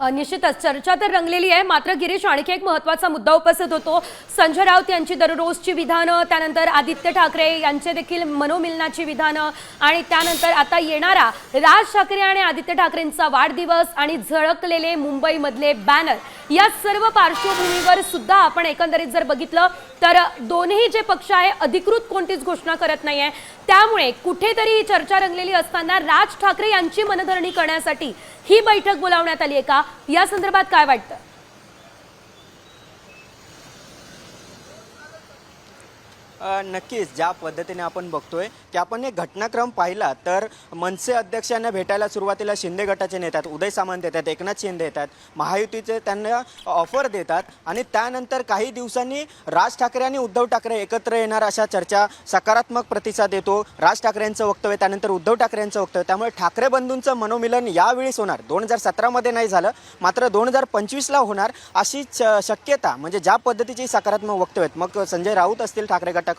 निश्चितच चर्चा तर रंगलेली आहे। मात्र गिरीश, आणखी एक महत्त्वाचा मुद्दा उपस्थित होतो। संजय राऊत यांची दररोजची विधानं, त्यानंतर आदित्य ठाकरे यांचे देखील मनोमिलनाची विधानं, आणि त्यानंतर आता येणारा राज ठाकरे आणि आदित्य ठाकरेंचा वाढदिवस आणि झळकलेले मुंबईमधले बॅनर, या सर्व पार्श्वभूमीवर सुद्धा आपण एकंदरीत जर बघितलं तर दोन्ही जे पक्ष आहे अधिकृत कोणतीच घोषणा करत नाहीये। त्यामुळे कुठेतरी चर्चा रंगलेली असताना राज ठाकरे यांची मनधरणी करण्यासाठी ही बैठक बोलावण्यात आली आहे का, या संदर्भात काय वाटतं? नक्कीच ज्या पद्धतीने आपण बघतोय की आपण एक घटनाक्रम पाहिला तर मनसे अध्यक्षांना भेटायला सुरुवातीला शिंदे गटाचे नेतात, उदय सामंत येतात, एकनाथ शिंदे येतात, महायुतीचे त्यांना ऑफर देतात आणि त्यानंतर काही दिवसांनी राज ठाकरे आणि उद्धव ठाकरे एकत्र येणार अशा चर्चा, सकारात्मक प्रतिसाद येतो। राज ठाकरेंचं वक्तव्य, त्यानंतर उद्धव ठाकरेंचं वक्तव्य, त्यामुळे ठाकरे बंधूंचं मनोमिलन यावेळीच होणार। 2017 मध्ये नाही झालं, मात्र 2025ला होणार अशी शक्यता, म्हणजे ज्या पद्धतीची सकारात्मक वक्तव्य आहेत, मग संजय राऊत असतील ठाकरे गटाकडून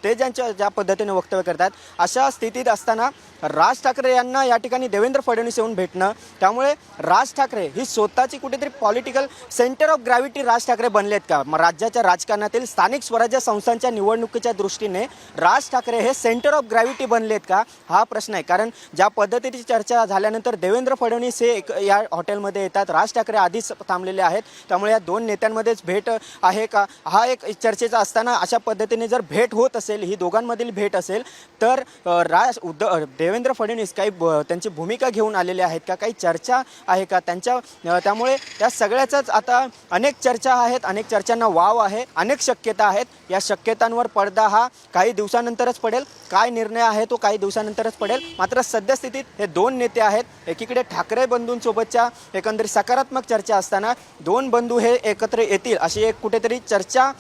ते ज्या पद्धतीने वक्तव्य करतात, अशा स्थितीत असताना राज ठाकरे यांना या ठिकाणी देवेंद्र फडणवीस येऊन भेटणं, त्यामुळे राज ठाकरे ही स्वतःची कुठेतरी political centre of gravity Raj Thackeray बनलेत का? राज्याच्या राजकारणातील स्थानिक स्वराज्य संस्थांच्या निवडणुकीच्या दृष्टीने राज ठाकरे हे सेंटर ऑफ ग्रॅव्हिटी बनलेत का, हा प्रश्न आहे। कारण ज्या पद्धतीची चर्चा झाल्यानंतर देवेंद्र फडणवीस हे या हॉटेलमध्ये येतात, राज ठाकरे आधीच थांबलेले आहेत, त्यामुळे या दोन नेत्यांमध्येच भेट आहे का, हा एक चर्चेचा असताना अशा पद्धतीने जर भेट होत असेल, ही दोघांमधील भेट असेल, तर देवेंद्र फडणवीस काही त्यांची भूमिका घेऊन आलेले आहेत का, काही चर्चा आहे का त्यांच्या, त्यामुळे त्या सगळ्याचाच आता अनेक चर्चा आहेत, अनेक चर्चांना वाव आहे, अनेक शक्यता आहेत। या शक्यतांवर पडदा हा काही दिवसानंतरच पडेल, काय निर्णय आहे तो काही दिवसानंतरच पडेल। मात्र सद्यस्थितीत हे दोन नेते आहेत, एकीकडे ठाकरे बंधूंसोबतच्या एकंदरीत सकारात्मक चर्चा असताना दोन बंधू हे एकत्र येतील अशी एक कुठेतरी चर्चा,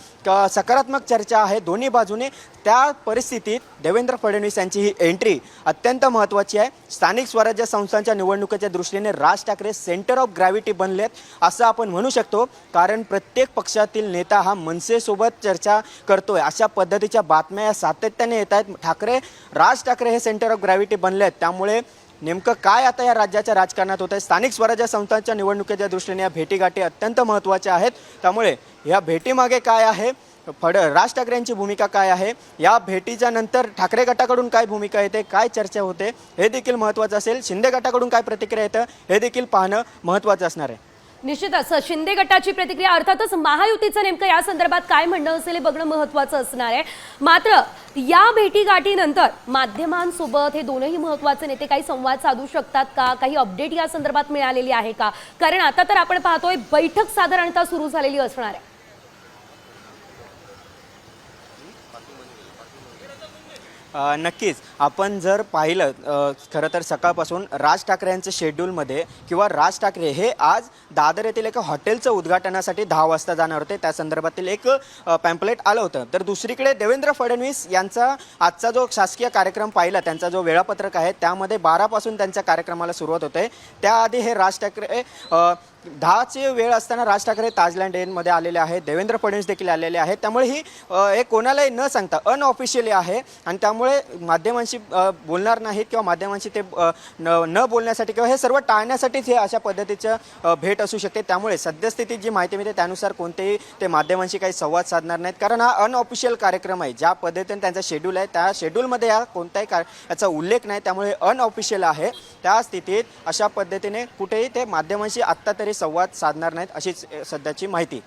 सकारात्मक चर्चा आहे दोन्ही बाजूने। त्या परिस्थितीत देवेंद्र फडणवीस यांची ही एंट्री अत्यंत महत्त्वाची आहे। स्थानिक स्वराज्य संस्थांच्या निवडणुकीच्या दृष्टीने Raj Thackeray centre of gravity बनलेत असं आपण म्हणू शकतो, कारण प्रत्येक पक्षातील नेता हा मनसेसोबत चर्चा करतोय अशा पद्धतीच्या बातम्या या सातत्याने येत आहेत। राज ठाकरे हे सेंटर ऑफ ग्रॅव्हिटी बनले आहेत, त्यामुळे नेमकं काय आता या राज्याच्या राजकारणात होत आहे, स्थानिक स्वराज्य संस्थांच्या निवडणुकीच्या दृष्टीने या भेटीगाठी अत्यंत महत्त्वाच्या आहेत। त्यामुळे या भेटीमागे काय आहे, राज ठाकरे यांची भूमिका काय आहे, या भेटीच्या नंतर ठाकरे गटाकडून काय भूमिका येते, काय चर्चा होते, हे देखील महत्त्वाचं असेल। शिंदे गटाकडून काय प्रतिक्रिया येतं हे देखील पाहणं महत्त्वाचं असणार आहे। निश्चितच शिंदे गटाची प्रतिक्रिया, अर्थातच महायुतीचं नेमकं या संदर्भात काय म्हणणं असेल हे बघणं महत्त्वाचं असणार आहे। मात्र या भेटीगाठीनंतर माध्यमांसोबत हे दोनही महत्त्वाचे नेते काही संवाद साधू शकतात का, काही अपडेट या संदर्भात मिळालेली आहे का? कारण आता तर आपण पाहतोय बैठक साधारणतः सुरू झालेली असणार आहे। नक्कीच आपण जर पाहिलं खरं तर सकाळपासून राज ठाकरे यांच्या शेड्यूलमध्ये किंवा राज ठाकरे हे आज दादर येथील एका हॉटेलचं उद्घाटनासाठी 10 वाजता जाणार होते, त्या संदर्भातील एक पॅम्पलेट आलं होतं। तर दुसरीकडे देवेंद्र फडणवीस यांचा आजचा जो शासकीय कार्यक्रम पाहिला, त्यांचा जो वेळापत्रक आहे त्यामध्ये 12 पासून त्यांच्या कार्यक्रमाला सुरुवात होते। त्याआधी हे राज ठाकरे 10ची वेळ असताना राज ठाकरे ताजलँड इनमध्ये आलेले आहेत, देवेंद्र फडणवीस देखील आलेले आहेत, त्यामुळे ही हे कोणालाही न सांगता अनऑफिशियली आहे आणि त्यामुळे माध्यमांशी बोलणार नाहीत किंवा माध्यमांशी ते न बोलण्यासाठी किंवा हे सर्व टाळण्यासाठीच हे अशा पद्धतीचं भेट असू शकते। त्यामुळे सद्यस्थितीत जी माहिती मिळते त्यानुसार कोणतेही ते माध्यमांशी काही संवाद साधणार नाहीत, कारण हा अनऑफिशियल कार्यक्रम आहे। ज्या पद्धतीने त्यांचा शेड्यूल आहे त्या शेड्यूलमध्ये या कोणत्याही याचा उल्लेख नाही, त्यामुळे अनऑफिशियल आहे। त्या स्थितीत अशा पद्धतीने कुठेही ते माध्यमांशी आत्ता तरी संवाद साधणार नाहीत अशीच सध्याची माहिती।